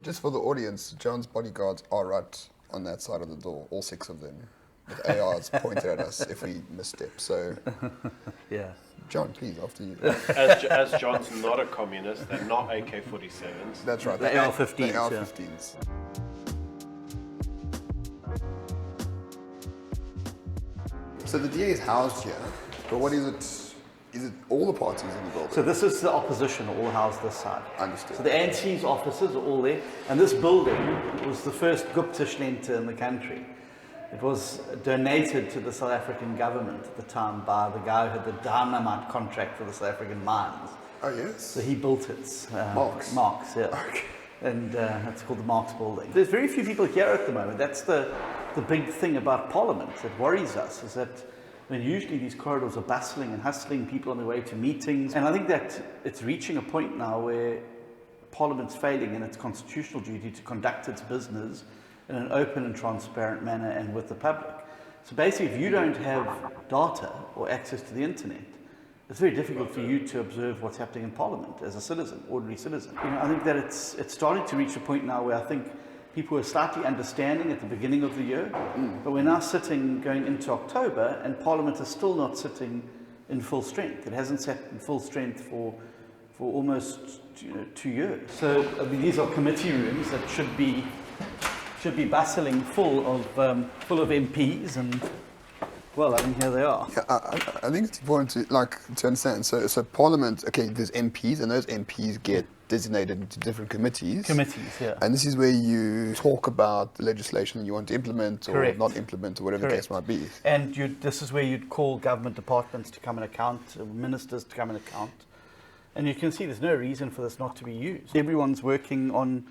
Just for the audience, John's bodyguards are right on that side of the door, all 6 of them, with ARs pointed at us if we misstep. So, yeah. John, please, after you. As John's not a communist, they're not AK-47s. That's right. The AR-15s. The AR-15s. So the DA is housed here, but what is it? Is it all the parties in the building? So this is the opposition, all housed this side. Understood. So the ANC's offices are all there, and this building was the first Gupta Shlenta in the country. It was donated to the South African government at the time by the guy who had the dynamite contract for the South African mines. Oh, yes. So he built it. Marx. Marx, yeah. Okay. And that's called the Marx building. There's very few people here at the moment. That's the big thing about Parliament that worries us, is that usually these corridors are bustling and hustling, people on their way to meetings. And I think that it's reaching a point now where Parliament's failing in its constitutional duty to conduct its business in an open and transparent manner and with the public. So basically, if you don't have data or access to the internet, it's very difficult for you to observe what's happening in Parliament as a citizen, ordinary citizen. I think that it's starting to reach a point now where I think people were slightly understanding at the beginning of the year, but we're now sitting going into October, and Parliament is still not sitting in full strength. It hasn't sat in full strength for almost 2 years. So these are committee rooms that should be bustling full of MPs, and well, I mean, here they are. Yeah, I think it's important to understand. So Parliament, okay, there's MPs, and those MPs get designated into different committees. Committees, yeah. And this is where you talk about the legislation you want to implement or Correct. not implement or whatever Correct. the case might be. And this is where you'd call government departments to come and account, ministers to come and account. And you can see there's no reason for this not to be used. Everyone's working on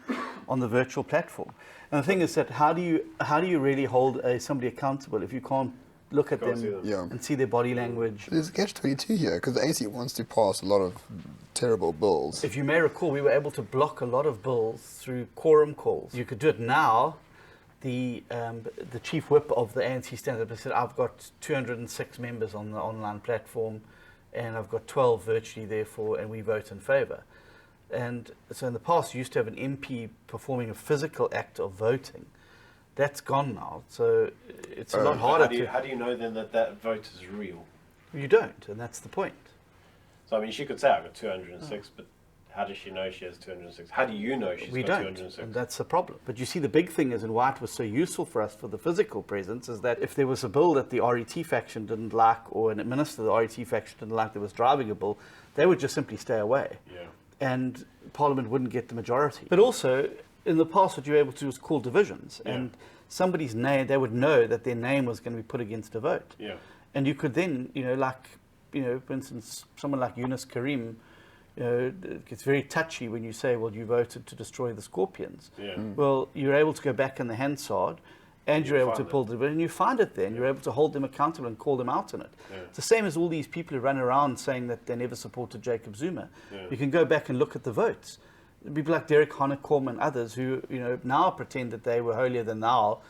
the virtual platform. And the thing is that how do you really hold somebody accountable if you can't look at them and see their body language? There's a catch-22 here, because the ANC wants to pass a lot of terrible bills. If you may recall, we were able to block a lot of bills through quorum calls. You could do it now. The chief whip of the ANC stands up said, I've got 206 members on the online platform, and I've got 12 virtually, therefore, and we vote in favour. And so in the past, you used to have an MP performing a physical act of voting. That's gone now, so it's a lot harder How do you know then that vote is real? You don't, and that's the point. So I mean, she could say I've got 206, but how does she know she has 206? How do you know she's got 206? And that's the problem. But you see, the big thing is, and why it was so useful for us for the physical presence, is that if there was a bill that the RET faction didn't like, or an minister the RET faction didn't like that was driving a bill, they would just simply stay away. Yeah. And Parliament wouldn't get the majority. But also, in the past, what you were able to do was call divisions, and somebody's name, they would know that their name was going to be put against a vote. Yeah. And you could then, for instance, someone like Yunus Karim, it gets very touchy when you say, well, you voted to destroy the Scorpions. Yeah. Well, you're able to go back in the Hansard, and you're able to pull the, and you find it then. You're able to hold them accountable and call them out on it. Yeah. It's the same as all these people who run around saying that they never supported Jacob Zuma. Yeah. You can go back and look at the votes. People like Derek Hanekom and others who now pretend that they were holier than thou,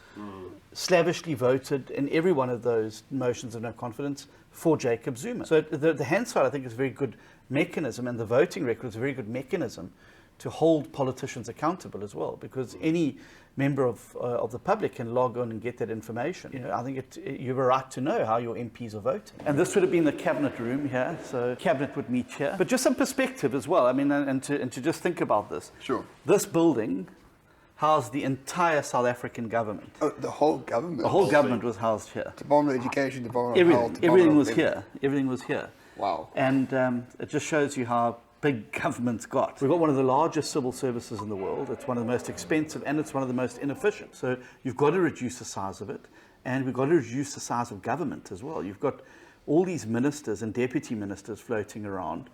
slavishly voted in every one of those motions of no confidence for Jacob Zuma. So the Hansard, I think, is a very good mechanism, and the voting record is a very good mechanism to hold politicians accountable as well, because any member of the public can log on and get that information. I think you have a right to know how your MPs are voting. And this would have been the cabinet room here, so cabinet would meet here. But just some perspective as well. I mean, and to just think about this. Sure. This building housed the entire South African government. Oh, the whole government? The whole government was housed here. Department of Education, Department of Health. Everything was here. Everything was here. Wow. And it just shows you how big government's got. We've got one of the largest civil services in the world. It's one of the most expensive, and it's one of the most inefficient. So you've got to reduce the size of it, and we've got to reduce the size of government as well. You've got all these ministers and deputy ministers floating around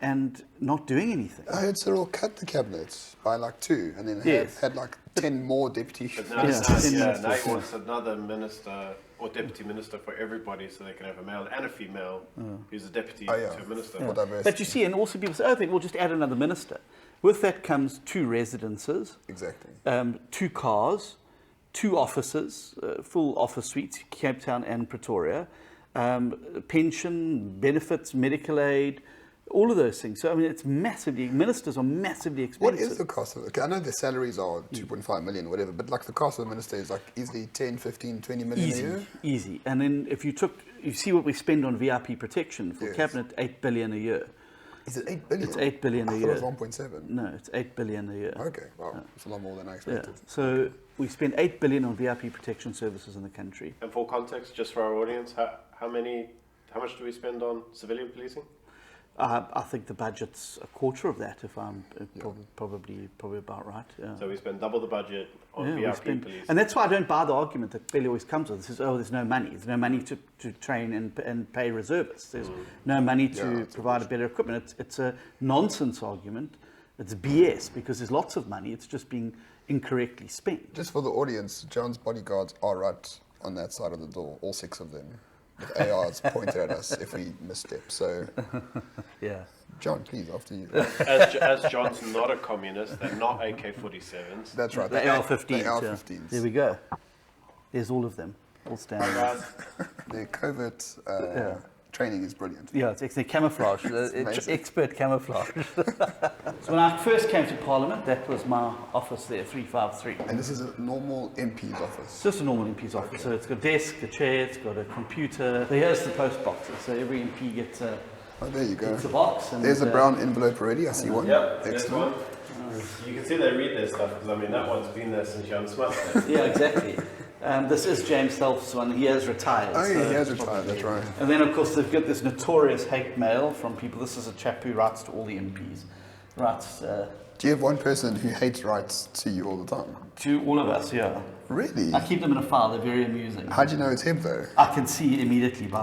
and not doing anything. I heard Cyril cut the cabinet by 2, and then had 10 more deputy ministers. Now he wants another minister or deputy minister for everybody, so they can have a male and a female who's a deputy to a minister. But you see, and also people say, I think we'll just add another minister. With that comes 2 residences, exactly, 2 cars, 2 offices, full office suites, Cape Town and Pretoria, pension, benefits, medical aid, All of those things. So, I mean, ministers are massively expensive. What is the cost of it? 'Cause I know the salaries are 2.5 million, whatever, but like the cost of a minister is like easily 10, 15, 20 million a year? Easy. And then if you see what we spend on VIP protection for cabinet, 8 billion a year. Is it 8 billion? It's 8 billion a I year. thought it was 1.7. No, it's 8 billion a year. Okay, wow, it's a lot more than I expected. So we spend 8 billion on VIP protection services in the country. And for context, just for our audience, how much do we spend on civilian policing? I think the budget's a quarter of that, if I'm probably about right. Yeah. So we spend double the budget on VIP policing. And that's why I don't buy the argument that Billy always comes with. It says, there's no money. There's no money to train and pay reservists. There's no money to provide a better equipment. It's a nonsense argument. It's BS because there's lots of money. It's just being incorrectly spent. Just for the audience, John's bodyguards are right on that side of the door, all 6 of them. With ARs pointed at us if we misstep. So, John, please, after you. As John's not a communist, they're not AK-47s. That's right. They are 15s. They are 15s. There we go. There's all of them. All standing. Their covert training is brilliant. Yeah, it's camouflage. It's expert camouflage. So when I first came to Parliament, that was my office there, 353. And this is a normal MP's office? It's just a normal MP's office. So it's got a desk, a chair, it's got a computer. So here's the post boxes. So every MP gets a, there you go. gets a box. And there's a brown envelope already. I see one. Yep, there's excellent. one. You can see they read their stuff because, I mean, that one's been there since Jan Smith. Yeah, exactly. This is James Self's one. He has retired. Oh, yeah, he has retired, that's right. And then, of course, they've got this notorious hate mail from people. This is a chap who writes to all the MPs. Writes Do you have one person who hates rights to you all the time? to all of us, yeah. Really? I keep them in a file. They're very amusing. How do you know it's him, though? I can see immediately by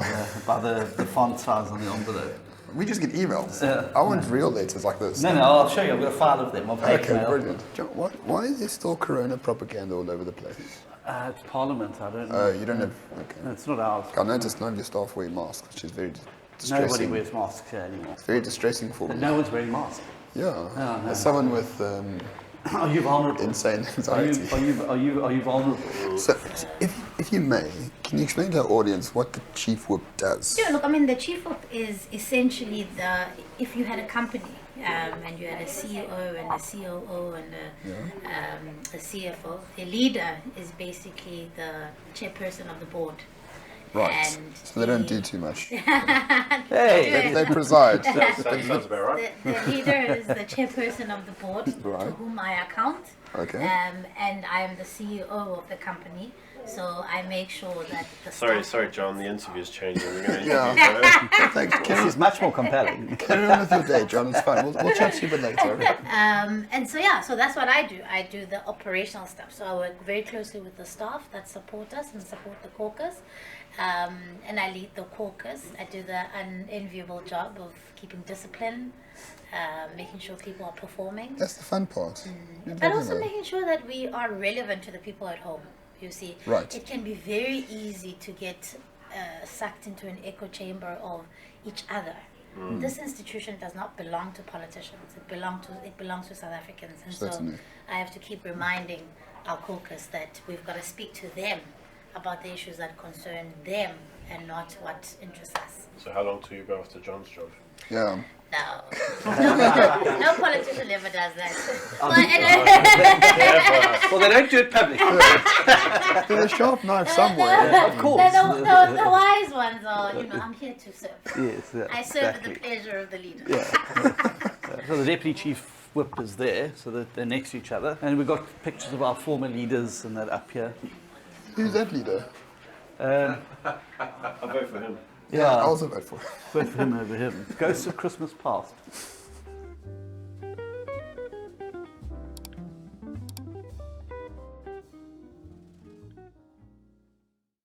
the font size on the envelope. We just get emails. I want real letters like this. No, I'll show you. I've got a file of them. Of hate Okay, mail. brilliant. John, why is there still Corona propaganda all over the place? It's Parliament. I don't know. Oh, you don't have... Okay. No, it's not ours. I noticed none of your staff wear masks, which is very distressing. Nobody wears masks here anymore. It's very distressing for me. But no one's wearing masks. Yeah. no. As someone with Are you vulnerable? insane anxiety. Are you vulnerable? So, if you may, can you explain to our audience what the chief whip does? Yeah, look, I mean, the chief whip is essentially if you had a company and you had a CEO and a COO and a CFO, the leader is basically the chairperson of the board. Right. And So they don't do too much. Hey! They preside. Sounds about right. The leader is the chairperson of the board to Right. whom I account. Okay. And I am the CEO of the company. So I make sure that the Sorry, staff- John, the interview's changing. We're going to Yeah. Thanks. This Carry, is much more compelling. carry on with your day, John. It's fine. We'll chat to you a bit later. And so that's what I do. I do the operational stuff. So I work very closely with the staff that support us and support the caucus. And I lead the caucus. I do the unenviable job of keeping discipline, making sure people are performing, That's the fun part. You're but talking also about- making sure that we are relevant to the people at home. You see, Right. it can be very easy to get sucked into an echo chamber of each other. This institution does not belong to politicians. It belongs to South Africans, and Certainly. so I have to keep reminding our caucus that we've got to speak to them about the issues that concern them and not what interests us. So how long till you go after John's job? Yeah. No, no politician ever does that. Well, they don't do it publicly. There's a sharp knife somewhere. Of course. The wise ones are, I'm here to serve. Yes, yeah, I serve at the exactly. pleasure of the leader. So the deputy chief whip is there, so that they're next to each other. And we've got pictures of our former leaders and that up here. Who's that leader? I'll vote for him. I also vote for him. Vote for him over him. Ghosts of Christmas Past.